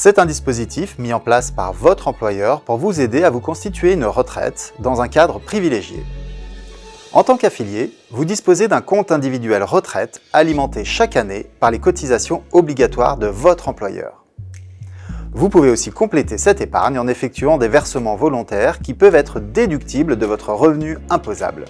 C'est un dispositif mis en place par votre employeur pour vous aider à vous constituer une retraite dans un cadre privilégié. En tant qu'affilié, vous disposez d'un compte individuel retraite alimenté chaque année par les cotisations obligatoires de votre employeur. Vous pouvez aussi compléter cette épargne en effectuant des versements volontaires qui peuvent être déductibles de votre revenu imposable.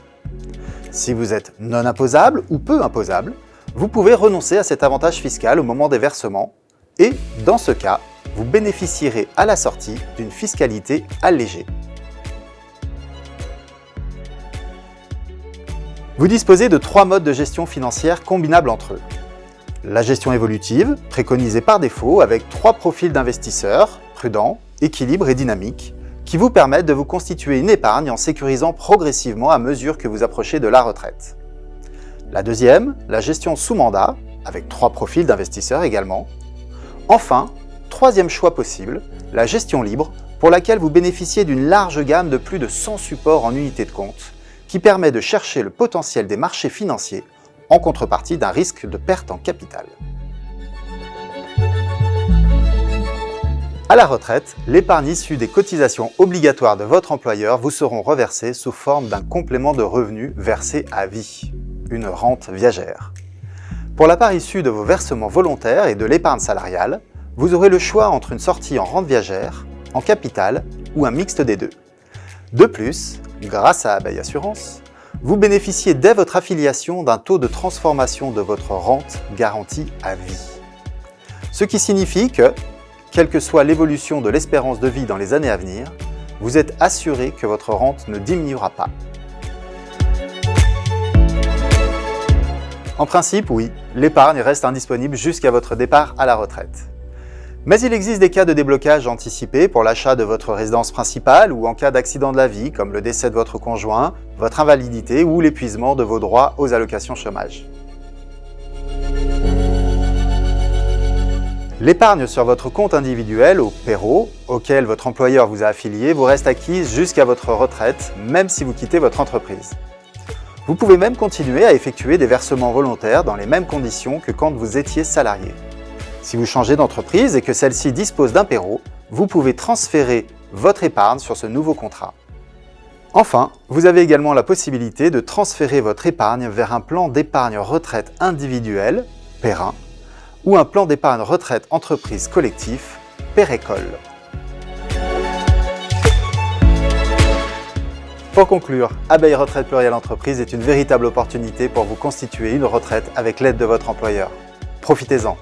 Si vous êtes non imposable ou peu imposable, vous pouvez renoncer à cet avantage fiscal au moment des versements et, dans ce cas, vous bénéficierez à la sortie d'une fiscalité allégée. Vous disposez de 3 modes de gestion financière combinables entre eux. La gestion évolutive, préconisée par défaut avec 3 profils d'investisseurs, prudents, équilibre et dynamique, qui vous permettent de vous constituer une épargne en sécurisant progressivement à mesure que vous approchez de la retraite. La deuxième, la gestion sous mandat, avec 3 profils d'investisseurs également. Enfin, troisième choix possible, la gestion libre, pour laquelle vous bénéficiez d'une large gamme de plus de 100 supports en unités de compte, qui permet de chercher le potentiel des marchés financiers en contrepartie d'un risque de perte en capital. À la retraite, l'épargne issue des cotisations obligatoires de votre employeur vous seront reversées sous forme d'un complément de revenus versé à vie, une rente viagère. Pour la part issue de vos versements volontaires et de l'épargne salariale, vous aurez le choix entre une sortie en rente viagère, en capital ou un mixte des deux. De plus, grâce à Abeille Assurance, vous bénéficiez dès votre affiliation d'un taux de transformation de votre rente garanti à vie. Ce qui signifie que, quelle que soit l'évolution de l'espérance de vie dans les années à venir, vous êtes assuré que votre rente ne diminuera pas. En principe, oui, l'épargne reste indisponible jusqu'à votre départ à la retraite. Mais il existe des cas de déblocage anticipé pour l'achat de votre résidence principale ou en cas d'accident de la vie, comme le décès de votre conjoint, votre invalidité ou l'épuisement de vos droits aux allocations chômage. L'épargne sur votre compte individuel, au PERO, auquel votre employeur vous a affilié, vous reste acquise jusqu'à votre retraite, même si vous quittez votre entreprise. Vous pouvez même continuer à effectuer des versements volontaires dans les mêmes conditions que quand vous étiez salarié. Si vous changez d'entreprise et que celle-ci dispose d'un PERO, vous pouvez transférer votre épargne sur ce nouveau contrat. Enfin, vous avez également la possibilité de transférer votre épargne vers un plan d'épargne retraite individuel, PERIN, ou un plan d'épargne retraite entreprise collectif, PERECOL. Pour conclure, Abeille Retraite Pluriel Entreprise est une véritable opportunité pour vous constituer une retraite avec l'aide de votre employeur. Profitez-en!